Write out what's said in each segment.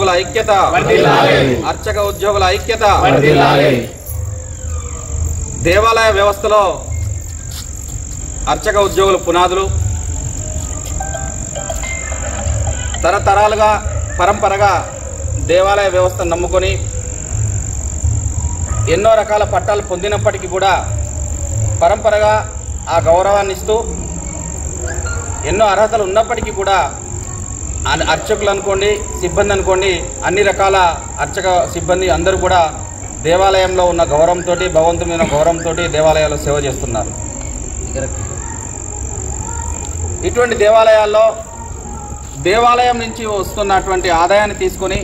ఉద్యోగుల ఐక్యత, అర్చక ఉద్యోగుల ఐక్యత. దేవాలయ వ్యవస్థలో అర్చక ఉద్యోగుల పునాదులు తరతరాలుగా పరంపరగా దేవాలయ వ్యవస్థను నమ్ముకొని ఎన్నో రకాల పట్టాలు పొందినప్పటికీ కూడా పరంపరగా ఆ గౌరవాన్ని ఇస్తూ ఎన్నో అర్హతలు ఉన్నప్పటికీ కూడా అర్చకులు అనుకోండి, సిబ్బంది అనుకోండి, అన్ని రకాల అర్చక సిబ్బంది అందరూ కూడా దేవాలయంలో ఉన్న గౌరవంతో, భగవంతుని మీద గౌరవంతో దేవాలయాల్లో సేవ చేస్తున్నారు. ఇటువంటి దేవాలయాల్లో దేవాలయం నుంచి వస్తున్నటువంటి ఆదాయాన్ని తీసుకొని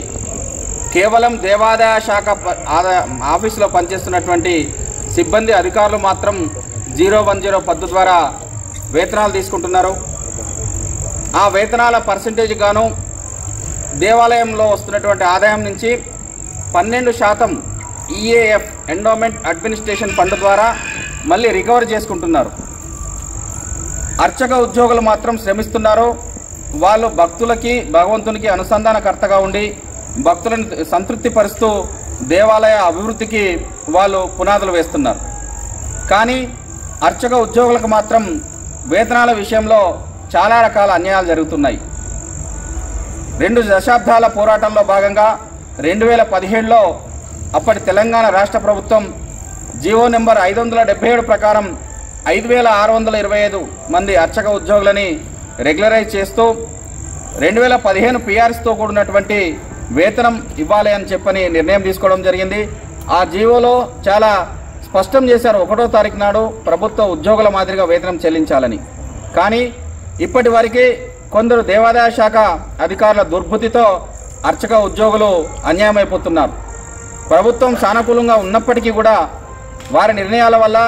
కేవలం దేవాదాయ శాఖ ఆఫీసులో పనిచేస్తున్నటువంటి సిబ్బంది అధికారులు మాత్రం 010 పద్ధతి ద్వారా వేతనాలు తీసుకుంటున్నారు. ఆ వేతనాల పర్సంటేజ్ గాను దేవాలయంలో వస్తున్నటువంటి ఆదాయం నుంచి 12% EAF ఎండోమెంట్ అడ్మినిస్ట్రేషన్ ఫండ్ ద్వారా మళ్ళీ రికవర్ చేసుకుంటున్నారు. అర్చక ఉద్యోగులు మాత్రం శ్రమిస్తున్నారు. వాళ్ళు భక్తులకి, భగవంతునికి అనుసంధానకర్తగా ఉండి భక్తులను సంతృప్తిపరుస్తూ దేవాలయ అభివృద్ధికి వాళ్ళు పునాదులు వేస్తున్నారు. కానీ అర్చక ఉద్యోగులకు మాత్రం వేతనాల విషయంలో చాలా రకాల అన్యాయాలు జరుగుతున్నాయి. 2 దశాబ్దాల పోరాటంలో భాగంగా 2017లో అప్పటి తెలంగాణ రాష్ట్ర ప్రభుత్వం జీవో నెంబర్ 577 ప్రకారం 5625 మంది అర్చక ఉద్యోగులని రెగ్యులరైజ్ చేస్తూ 2015 PRSతో కూడినటువంటి వేతనం ఇవ్వాలి అని చెప్పని నిర్ణయం తీసుకోవడం జరిగింది. ఆ జీవోలో చాలా స్పష్టం చేశారు, 1వ తారీఖు నాడు ప్రభుత్వ ఉద్యోగుల మాదిరిగా వేతనం చెల్లించాలని. కానీ ఇప్పటి వరకు కొందరు దేవాదాయ శాఖ అధికారుల దుర్బుద్ధితో అర్చక ఉద్యోగులు అన్యాయమైపోతున్నారు. ప్రభుత్వం సానుకూలంగా ఉన్నప్పటికీ కూడా వారి నిర్ణయాల వల్ల,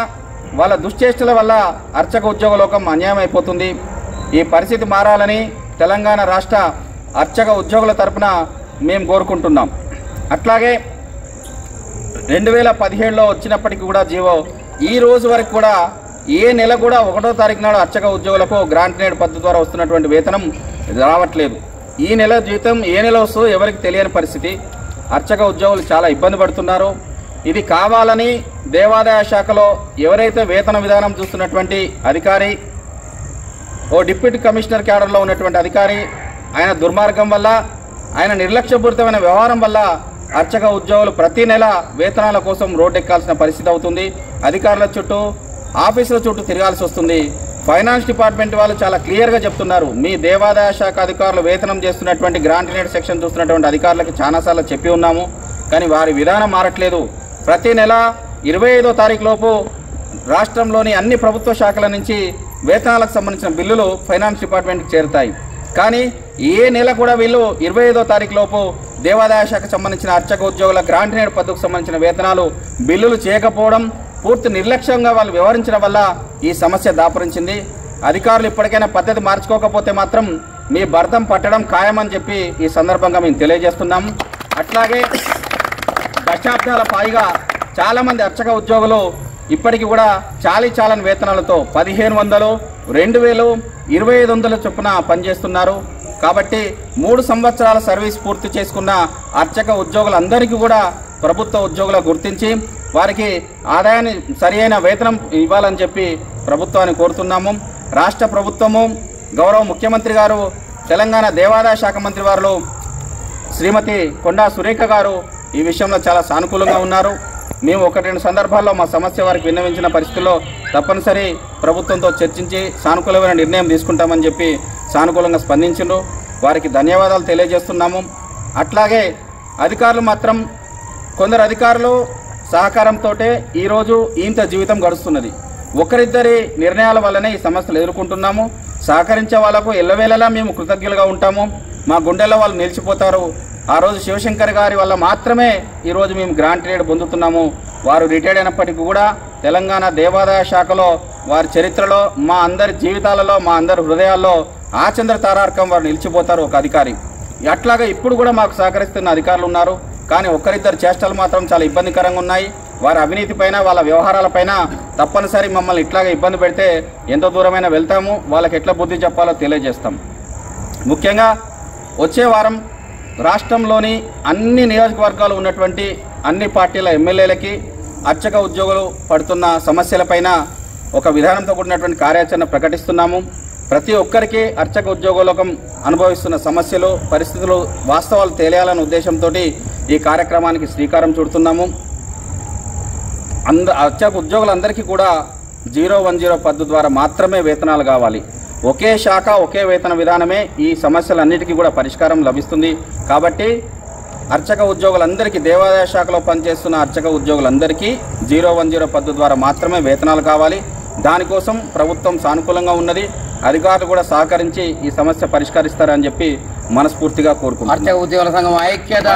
వాళ్ళ దుశ్చేష్టల వల్ల అర్చక ఉద్యోగ లోకం అన్యాయమైపోతుంది. ఈ పరిస్థితి మారాలని తెలంగాణ రాష్ట్ర అర్చక ఉద్యోగుల తరపున మేము కోరుకుంటున్నాం. అట్లాగే 2017లో వచ్చినప్పటికీ కూడా జీవో ఈ రోజు వరకు కూడా ఏ నెల కూడా 1వ తారీఖు నాడు అర్చక ఉద్యోగులకు గ్రాంట్ నేడ్ పద్ధతి ద్వారా వస్తున్నటువంటి వేతనం రావట్లేదు. ఈ నెల జీతం ఏ నెల వస్తుందో ఎవరికి తెలియని పరిస్థితి. అర్చక ఉద్యోగులు చాలా ఇబ్బంది పడుతున్నారు. ఇది కావాలని దేవాదాయ శాఖలో ఎవరైతే వేతన విధానం చూస్తున్నటువంటి అధికారి, ఓ డిప్యూటీ కమిషనర్ క్యాడర్లో ఉన్నటువంటి అధికారి, ఆయన దుర్మార్గం వల్ల, ఆయన నిర్లక్ష్యపూరితమైన వ్యవహారం వల్ల అర్చక ఉద్యోగులు ప్రతి నెల వేతనాల కోసం రోడ్డెక్కాల్సిన పరిస్థితి అవుతుంది. అధికారుల చుట్టూ, ఆఫీసుల చుట్టూ తిరగాల్సి వస్తుంది. ఫైనాన్స్ డిపార్ట్మెంట్ వాళ్ళు చాలా క్లియర్గా చెప్తున్నారు, మీ దేవాదాయ శాఖ అధికారులు వేతనం చేస్తున్నటువంటి గ్రాంట్ నేడ్ సెక్షన్ చూస్తున్నటువంటి అధికారులకు చాలాసార్లు చెప్పి ఉన్నాము, కానీ వారి విధానం మారట్లేదు. ప్రతి నెల 25వ తారీఖు లోపు రాష్ట్రంలోని అన్ని ప్రభుత్వ శాఖల నుంచి వేతనాలకు సంబంధించిన బిల్లులు ఫైనాన్స్ డిపార్ట్మెంట్కి చేరుతాయి. కానీ ఏ నెల కూడా వీళ్ళు 25వ తారీఖు లోపు దేవాదాయ శాఖకు సంబంధించిన అర్చక ఉద్యోగుల గ్రాంట్ నేడ్ పద్ధతికి సంబంధించిన వేతనాలు బిల్లులు చేయకపోవడం, పూర్తి నిర్లక్ష్యంగా వాళ్ళు వ్యవహరించడం వల్ల ఈ సమస్య దాపురించింది. అధికారులు ఇప్పటికైనా పద్ధతి మార్చుకోకపోతే మాత్రం మీ భర్తం పట్టడం ఖాయమని చెప్పి ఈ సందర్భంగా మేము తెలియజేస్తున్నాం. అట్లాగే దశాబ్దాల పైగా చాలామంది అర్చక ఉద్యోగులు ఇప్పటికీ కూడా చాలని వేతనాలతో 1500, 2000, 2500 చొప్పున పనిచేస్తున్నారు. కాబట్టి 3 సంవత్సరాల సర్వీస్ పూర్తి చేసుకున్న అర్చక ఉద్యోగులందరికీ కూడా ప్రభుత్వ ఉద్యోగులు గుర్తించి వారికి ఆదాయాన్ని సరియైన వేతనం ఇవ్వాలని చెప్పి ప్రభుత్వాన్ని కోరుతున్నాము. రాష్ట్ర ప్రభుత్వము, గౌరవ ముఖ్యమంత్రి గారు, తెలంగాణ దేవాదాయ శాఖ మంత్రి వారు శ్రీమతి కొండా సురేఖ గారు ఈ విషయంలో చాలా సానుకూలంగా ఉన్నారు. మేము 1-2 సందర్భాల్లో మా సమస్య వారికి విన్నవించిన పరిస్థితుల్లో తప్పనిసరి ప్రభుత్వంతో చర్చించి సానుకూలమైన నిర్ణయం తీసుకుంటామని చెప్పి సానుకూలంగా స్పందించారు. వారికి ధన్యవాదాలు తెలియజేస్తున్నాము. అట్లాగే అధికారులు మాత్రం, కొందరు అధికారులు సహకారంతో ఈరోజు ఇంత జీవితం గడుస్తున్నది. ఒకరిద్దరి నిర్ణయాల వల్లనే ఈ సమస్యలు ఎదుర్కొంటున్నాము. సహకరించే వాళ్లకు ఎల్లవేళలా మేము కృతజ్ఞులుగా ఉంటాము. మా గుండెల్లో వాళ్ళు నిలిచిపోతారు. ఆ రోజు శివశంకర్ గారి వల్ల మాత్రమే ఈరోజు మేము గ్రాంట్ నేడ్ పొందుతున్నాము. వారు రిటైర్డ్ అయినప్పటికీ కూడా తెలంగాణ దేవాదాయ శాఖలో వారి చరిత్రలో, మా అందరి జీవితాలలో, మా అందరి హృదయాల్లో ఆచంద్ర తారార్కం వారు నిలిచిపోతారు ఒక అధికారి. అట్లాగా ఇప్పుడు కూడా మాకు సహకరిస్తున్న అధికారులు ఉన్నారు. కానీ ఒకరిద్దరు చేష్టలు మాత్రం చాలా ఇబ్బందికరంగా ఉన్నాయి. వారి అవినీతి పైన, వాళ్ళ వ్యవహారాలపైన తప్పనిసరి మమ్మల్ని ఇట్లాగా ఇబ్బంది పెడితే ఎంత దూరమైనా వెళ్తాము. వాళ్ళకి ఎట్లా బుద్ధి చెప్పాలో తెలియజేస్తాం. ముఖ్యంగా వచ్చే వారం రాష్ట్రంలోని అన్ని నియోజకవర్గాలు ఉన్నటువంటి అన్ని పార్టీల ఎమ్మెల్యేలకి అర్చక ఉద్యోగులు పడుతున్న సమస్యలపైన ఒక విధానంతో కూడినటువంటి కార్యాచరణ ప్రకటిస్తున్నాము. ప్రతి ఒక్కరికి అర్చక ఉద్యోగులకు అనుభవిస్తున్న సమస్యలు, పరిస్థితులు, వాస్తవాలు తెలియాలనే ఉద్దేశంతో ఈ కార్యక్రమానికి శ్రీకారం చుడుతున్నాము. అర్చక ఉద్యోగులందరికీ కూడా 010 పద్ధతి ద్వారా మాత్రమే వేతనాలు కావాలి. ఒకే శాఖ ఒకే వేతన విధానమే ఈ సమస్యలన్నిటికీ కూడా పరిష్కారం లభిస్తుంది. కాబట్టి అర్చక ఉద్యోగులందరికీ, దేవాదాయ శాఖలో పనిచేస్తున్న అర్చక ఉద్యోగులందరికీ 010 పద్ధతి ద్వారా మాత్రమే వేతనాలు కావాలి. దానికోసం ప్రభుత్వం సానుకూలంగా ఉన్నది. అధికారులు కూడా సహకరించి ఈ సమస్య పరిష్కరిస్తారని చెప్పి మనస్ఫూర్తిగా కోరుకుంటున్నాం. అర్చక ఉద్యోగుల సంఘం ఐక్యత.